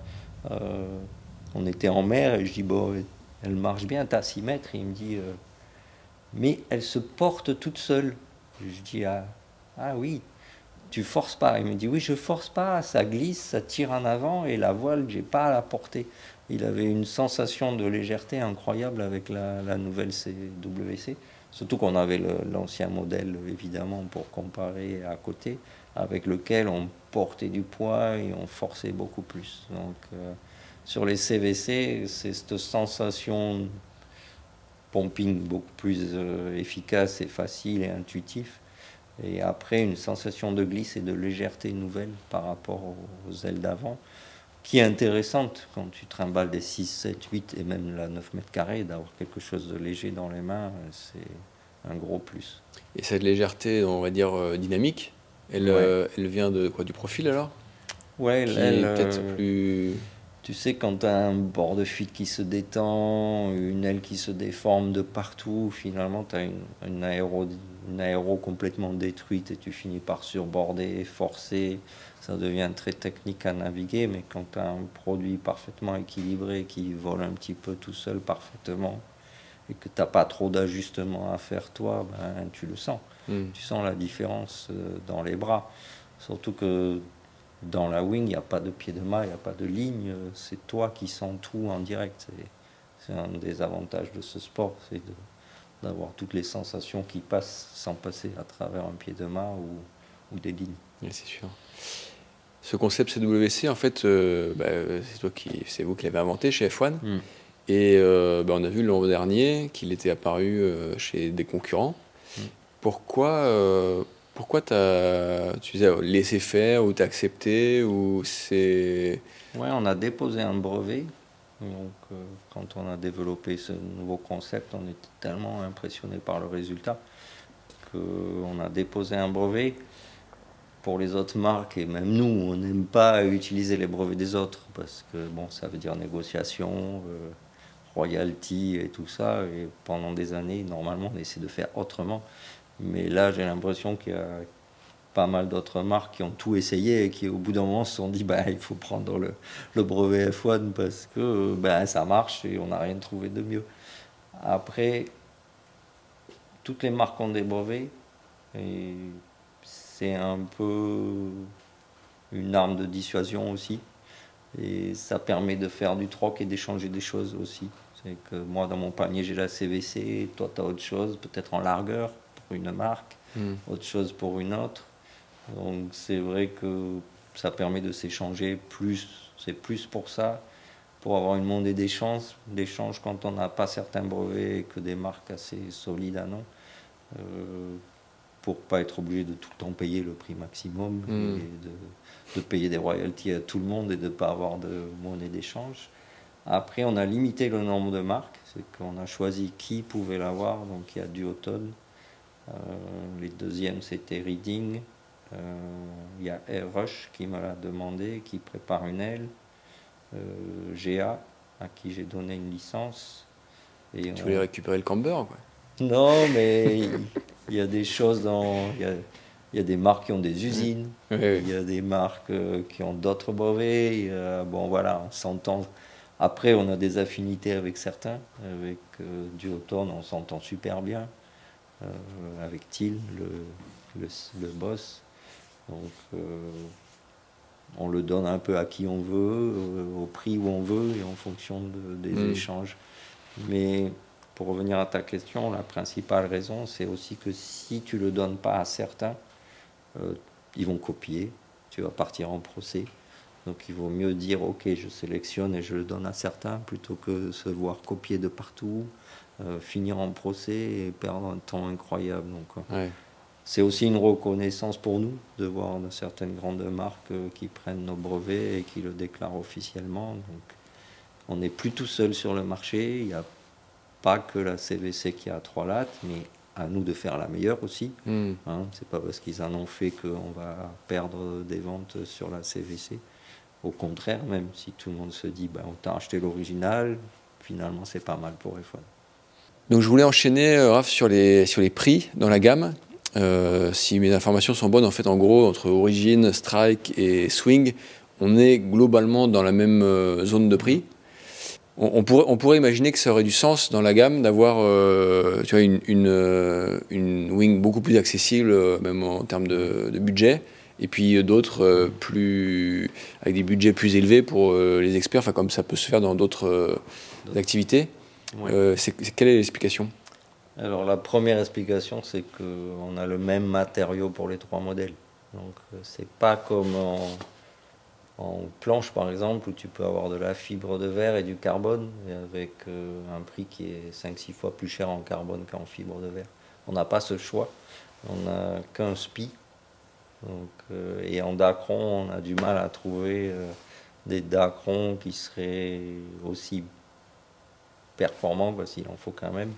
on était en mer et je dis bon, elle marche bien, t'as 6 mètres. Et il me dit mais elle se porte toute seule. Je dis ah oui, tu forces pas. Il me dit oui, je force pas, ça glisse, ça tire en avant et la voile, j'ai pas à la porter. Il avait une sensation de légèreté incroyable avec la nouvelle CWC. Surtout qu'on avait l'ancien modèle, évidemment, pour comparer à côté, avec lequel on portait du poids et on forçait beaucoup plus. Donc, sur les CVC, c'est cette sensation pumping beaucoup plus efficace et facile et intuitif. Et après, une sensation de glisse et de légèreté nouvelle par rapport aux ailes d'avant, qui est intéressante quand tu trimbales des 6, 7, 8 et même la 9 mètres carrés, d'avoir quelque chose de léger dans les mains, c'est un gros plus. Et cette légèreté, on va dire dynamique, elle vient de quoi, du profil alors? Ouais, qui est peut-être plus... Tu sais, quand tu as un bord de fuite qui se détend, une aile qui se déforme de partout, finalement, tu as une aéro complètement détruite et tu finis par surborder, forcer. Ça devient très technique à naviguer, mais quand tu as un produit parfaitement équilibré qui vole un petit peu tout seul parfaitement et que tu n'as pas trop d'ajustements à faire toi, ben, tu le sens. Tu sens la différence dans les bras. Surtout que dans la wing, il n'y a pas de pied de mât, il n'y a pas de ligne, c'est toi qui sens tout en direct. C'est un des avantages de ce sport, c'est d'avoir toutes les sensations qui passent sans passer à travers un pied de mât ou des lignes. Oui, c'est sûr. Ce concept CWC, en fait, c'est vous qui l'avez inventé chez F1. Et on a vu l'an dernier qu'il était apparu chez des concurrents. Pourquoi tu as laissé faire ou t'as accepté ou c'est... Ouais, on a déposé un brevet. Donc, quand on a développé ce nouveau concept, on était tellement impressionné par le résultat qu'on a déposé un brevet. Pour les autres marques, et même nous, on n'aime pas utiliser les brevets des autres parce que bon, ça veut dire négociation, royalty et tout ça. Et pendant des années, normalement, on essaie de faire autrement. Mais là, j'ai l'impression qu'il y a pas mal d'autres marques qui ont tout essayé et qui, au bout d'un moment, se sont dit il faut prendre le brevet F1 parce que ça marche et on n'a rien trouvé de mieux. Après, toutes les marques ont des brevets et c'est un peu une arme de dissuasion aussi. Et ça permet de faire du troc et d'échanger des choses aussi. C'est que moi, dans mon panier, j'ai la CVC, toi, tu as autre chose, peut-être en largeur pour une marque, autre chose pour une autre. Donc c'est vrai que ça permet de s'échanger plus. C'est plus pour ça, pour avoir une monnaie d'échange quand on n'a pas certains brevets et que des marques assez solides à nom, pour pas être obligé de tout le temps payer le prix maximum et de payer des royalties à tout le monde et de ne pas avoir de monnaie d'échange. Après, on a limité le nombre de marques, c'est qu'on a choisi qui pouvait l'avoir, donc il y a Duotone. Les deuxièmes, c'était Reading. Il y a Air Rush qui me l'a demandé, qui prépare une aile. GA, à qui j'ai donné une licence. Et Tu voulais récupérer le camber, quoi. Non, mais il y a des choses il y a des marques qui ont des usines, Oui, oui. il y a des marques qui ont d'autres brevets. Bon, voilà, on s'entend. Après, on a des affinités avec certains. Avec Duotone, on s'entend super bien. Avec Thiel, le boss. Donc, on le donne un peu à qui on veut, au prix où on veut et en fonction des échanges. Mais pour revenir à ta question, la principale raison, c'est aussi que si tu ne le donnes pas à certains, ils vont copier, tu vas partir en procès. Donc il vaut mieux dire, ok, je sélectionne et je le donne à certains, plutôt que se voir copier de partout, finir en procès et perdre un temps incroyable. Donc, Ouais. c'est aussi une reconnaissance pour nous de voir certaines grandes marques qui prennent nos brevets et qui le déclarent officiellement. Donc, on n'est plus tout seul sur le marché. Il n'y a pas que la CVC qui a 3 lattes, mais à nous de faire la meilleure aussi. C'est pas parce qu'ils en ont fait qu'on va perdre des ventes sur la CVC. Au contraire, même si tout le monde se dit on t'a acheté l'original, finalement c'est pas mal pour iPhone. Donc je voulais enchaîner, Raph, sur les prix dans la gamme. Si mes informations sont bonnes, en fait, en gros, entre Origin, Strike et Swing, on est globalement dans la même zone de prix. On pourrait imaginer que ça aurait du sens dans la gamme d'avoir tu vois, une wing beaucoup plus accessible, même en termes de budget, et puis d'autres avec des budgets plus élevés pour les experts, enfin, comme ça peut se faire dans d'autres activités. Ouais. Quelle est l'explication? Alors la première explication, c'est qu'on a le même matériau pour les 3 modèles. Donc c'est pas comme en planche par exemple, où tu peux avoir de la fibre de verre et du carbone, et avec un prix qui est 5-6 fois plus cher en carbone qu'en fibre de verre. On n'a pas ce choix, on n'a qu'un SPI. Donc, et en Dacron, on a du mal à trouver des Dacron qui seraient aussi performants, parce qu'il en faut quand même.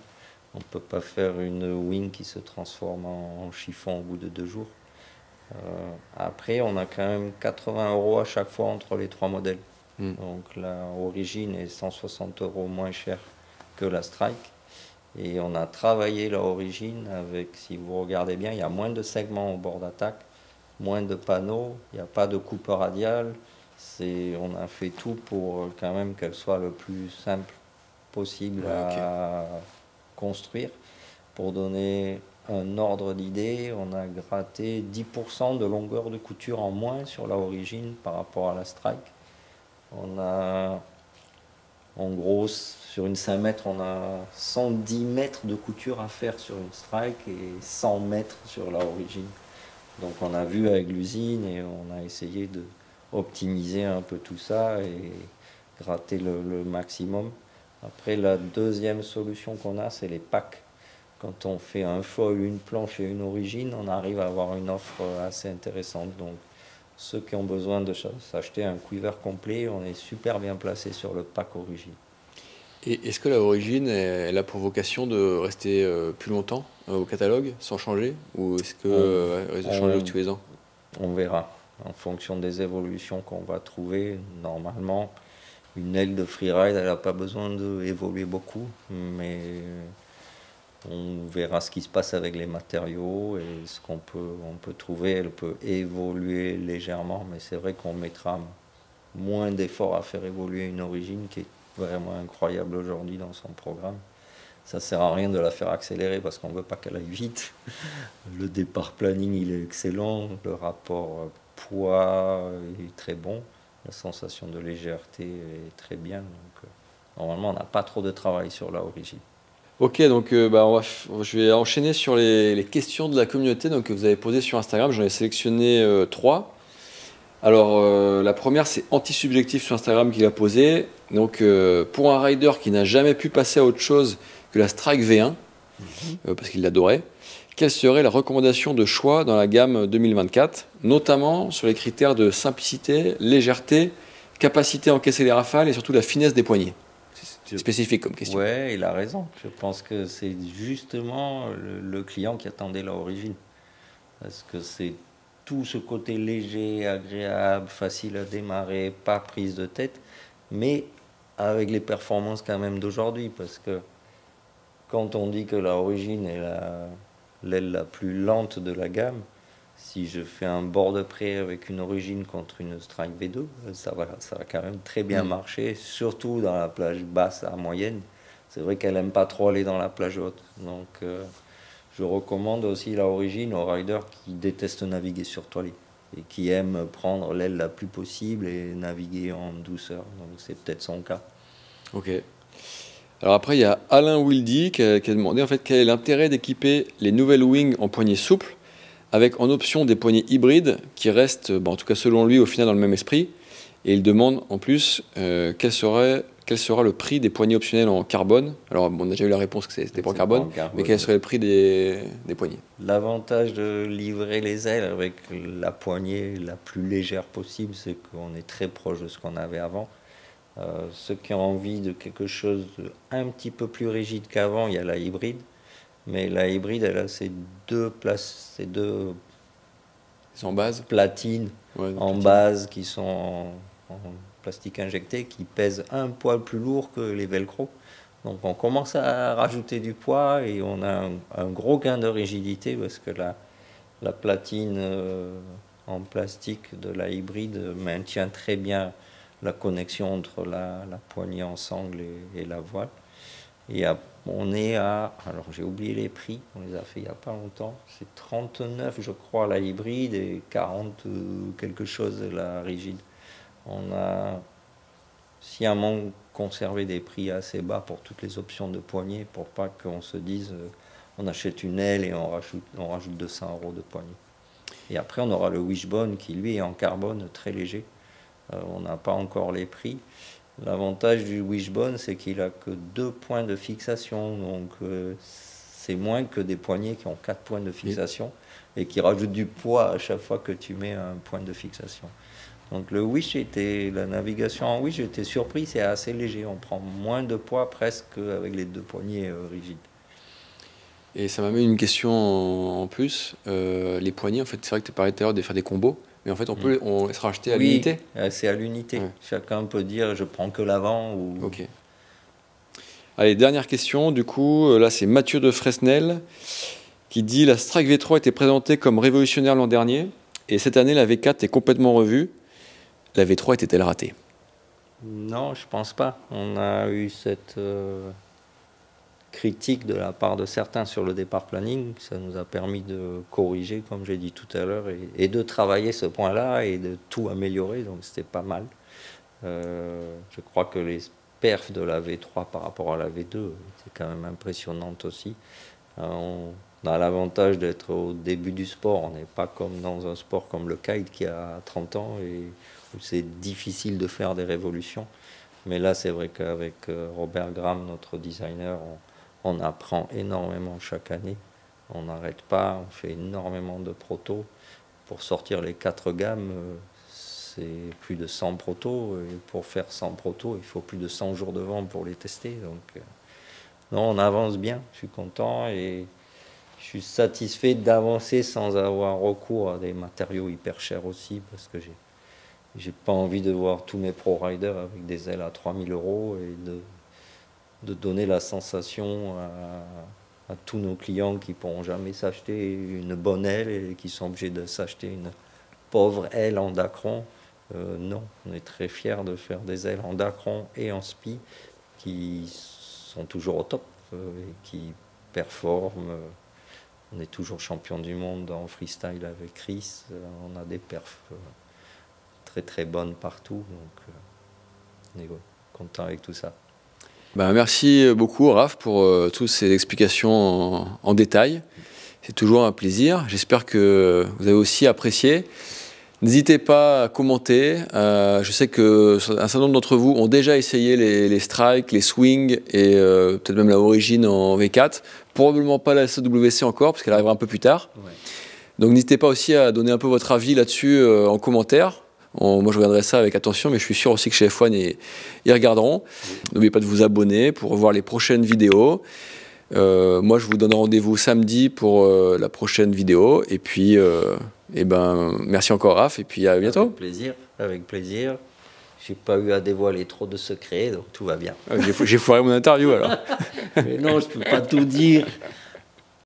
On ne peut pas faire une wing qui se transforme en chiffon au bout de 2 jours. Après, on a quand même 80 € à chaque fois entre les 3 modèles. Donc la Origin est 160 € moins cher que la Strike. Et on a travaillé la Origin avec, si vous regardez bien, il y a moins de segments au bord d'attaque, moins de panneaux, il n'y a pas de coupe radiale. On a fait tout pour quand même qu'elle soit le plus simple possible à construire. Pour donner un ordre d'idée, on a gratté 10% de longueur de couture en moins sur la Origin par rapport à la Strike. On a, en gros, sur une 5 mètres, on a 110 mètres de couture à faire sur une Strike et 100 mètres sur la Origin. Donc on a vu avec l'usine et on a essayé de optimiser un peu tout ça et gratter le maximum. Après, la deuxième solution qu'on a, c'est les packs. Quand on fait un foil, une planche et une Origin, on arrive à avoir une offre assez intéressante. Donc, ceux qui ont besoin de s'acheter un quiver complet, on est super bien placé sur le pack Origin. Et est-ce que la Origin, elle a pour vocation de rester plus longtemps au catalogue, sans changer? Ou est-ce qu'elle risque de changer tous les ans? On verra. En fonction des évolutions qu'on va trouver, normalement, une aile de freeride, elle n'a pas besoin d'évoluer beaucoup, mais on verra ce qui se passe avec les matériaux et ce qu'on peut trouver. Elle peut évoluer légèrement, mais c'est vrai qu'on mettra moins d'efforts à faire évoluer une Origin qui est vraiment incroyable aujourd'hui dans son programme. Ça sert à rien de la faire accélérer parce qu'on ne veut pas qu'elle aille vite. Le départ planning, il est excellent. Le rapport poids est très bon. La sensation de légèreté est très bien. Donc, normalement, on n'a pas trop de travail sur la Origin. Ok, donc je vais enchaîner sur les questions de la communauté que vous avez posées sur Instagram. J'en ai sélectionné 3. Alors, la première, c'est Anti-Subjectif sur Instagram qui l'a posée. Donc, pour un rider qui n'a jamais pu passer à autre chose que la Strike V1, parce qu'il l'adorait, quelle serait la recommandation de choix dans la gamme 2024, notamment sur les critères de simplicité, légèreté, capacité à encaisser les rafales et surtout la finesse des poignets? C'est spécifique comme question. Ouais, il a raison. Je pense que c'est justement le client qui attendait la Origin. Parce que c'est tout ce côté léger, agréable, facile à démarrer, pas prise de tête, mais avec les performances quand même d'aujourd'hui. Parce que quand on dit que la Origin est l'aile la plus lente de la gamme, si je fais un bord de près avec une Origin contre une Strike V2, ça va quand même très bien marcher, surtout dans la plage basse à moyenne. C'est vrai qu'elle n'aime pas trop aller dans la plage haute. Donc je recommande aussi la Origin aux riders qui détestent naviguer sur toile et qui aiment prendre l'aile la plus possible et naviguer en douceur. Donc c'est peut-être son cas. Ok. Alors après, il y a Alain Wildy qui a demandé en fait quel est l'intérêt d'équiper les nouvelles wings en poignées souples avec en option des poignées hybrides qui restent, en tout cas selon lui, au final dans le même esprit. Et il demande en plus quel sera le prix des poignées optionnelles en carbone. Alors on a déjà eu la réponse que c'était pas en carbone, mais quel serait le prix des poignées? L'avantage de livrer les ailes avec la poignée la plus légère possible, c'est qu'on est très proche de ce qu'on avait avant. Ceux qui ont envie de quelque chose de un petit peu plus rigide qu'avant, il y a la hybride. Mais la hybride, elle a ces deux en base platines en base qui sont en plastique injecté, qui pèsent un poil plus lourd que les velcro. Donc on commence à rajouter du poids et on a un gros gain de rigidité parce que la platine en plastique de la hybride maintient très bien la connexion entre la poignée en sangle et la voile. Et on est à, alors j'ai oublié les prix, on les a fait il n'y a pas longtemps, c'est 39 je crois la hybride et 40 quelque chose la rigide. On a sciemment conservé des prix assez bas pour toutes les options de poignée pour pas qu'on se dise on achète une aile et on rajoute 200 € de poignée. Et après on aura le Wishbone qui lui est en carbone très léger, on n'a pas encore les prix. L'avantage du Wishbone, c'est qu'il a que 2 points de fixation, donc c'est moins que des poignées qui ont 4 points de fixation et qui rajoutent du poids à chaque fois que tu mets un point de fixation. Donc la navigation en Wish, j'étais surpris, c'est assez léger, on prend moins de poids presque avec les 2 poignées rigides. Et ça m'a mis une question en plus, les poignées, en fait, c'est vrai que tu parlais tout à l'heure de faire des combos. Mais en fait, on sera acheté à l'unité. C'est à l'unité. Ouais. Chacun peut dire je prends que l'avant. Ou... Ok. Allez, dernière question. Du coup, là, c'est Mathieu de Fresnel qui dit la Strike V3 était présentée comme révolutionnaire l'an dernier. Et cette année, la V4 est complètement revue. La V3 était-elle ratée? Non, je pense pas. On a eu cette critique de la part de certains sur le départ planning. Ça nous a permis de corriger, comme j'ai dit tout à l'heure, et de travailler ce point-là et de tout améliorer. Donc c'était pas mal. Je crois que les perfs de la V3 par rapport à la V2 étaient quand même impressionnantes aussi. On a l'avantage d'être au début du sport. On n'est pas comme dans un sport comme le kite qui a 30 ans et où c'est difficile de faire des révolutions. Mais là, c'est vrai qu'avec Robert Graham, notre designer, on apprend énormément chaque année. On n'arrête pas, on fait énormément de protos. Pour sortir les 4 gammes, c'est plus de 100 protos. Et pour faire 100 protos, il faut plus de 100 jours de vent pour les tester. Donc, non, on avance bien, je suis content et je suis satisfait d'avancer sans avoir recours à des matériaux hyper chers aussi, parce que j'ai pas envie de voir tous mes pro-riders avec des ailes à 3000 € et de donner la sensation à tous nos clients qui ne pourront jamais s'acheter une bonne aile et qui sont obligés de s'acheter une pauvre aile en Dacron. Non, on est très fiers de faire des ailes en Dacron et en Spi qui sont toujours au top et qui performent. On est toujours champion du monde en freestyle avec Chris. On a des perfs très très bonnes partout. Donc on est content avec tout ça. Ben, merci beaucoup Raph pour toutes ces explications en détail. C'est toujours un plaisir. J'espère que vous avez aussi apprécié. N'hésitez pas à commenter. Je sais qu'un certain nombre d'entre vous ont déjà essayé les strikes, les swings et peut-être même la Origin en V4. Probablement pas la SWC encore parce qu'elle arrivera un peu plus tard. Ouais. Donc n'hésitez pas aussi à donner un peu votre avis là-dessus en commentaire. Moi je regarderai ça avec attention, mais je suis sûr aussi que chez F1 ils regarderont. N'oubliez pas de vous abonner pour voir les prochaines vidéos. Moi je vous donne rendez-vous samedi pour la prochaine vidéo. Et puis merci encore Raph et puis à bientôt. Avec plaisir. j'ai pas eu à dévoiler trop de secrets, donc tout va bien. J'ai foiré mon interview alors. Mais non, je peux pas tout dire.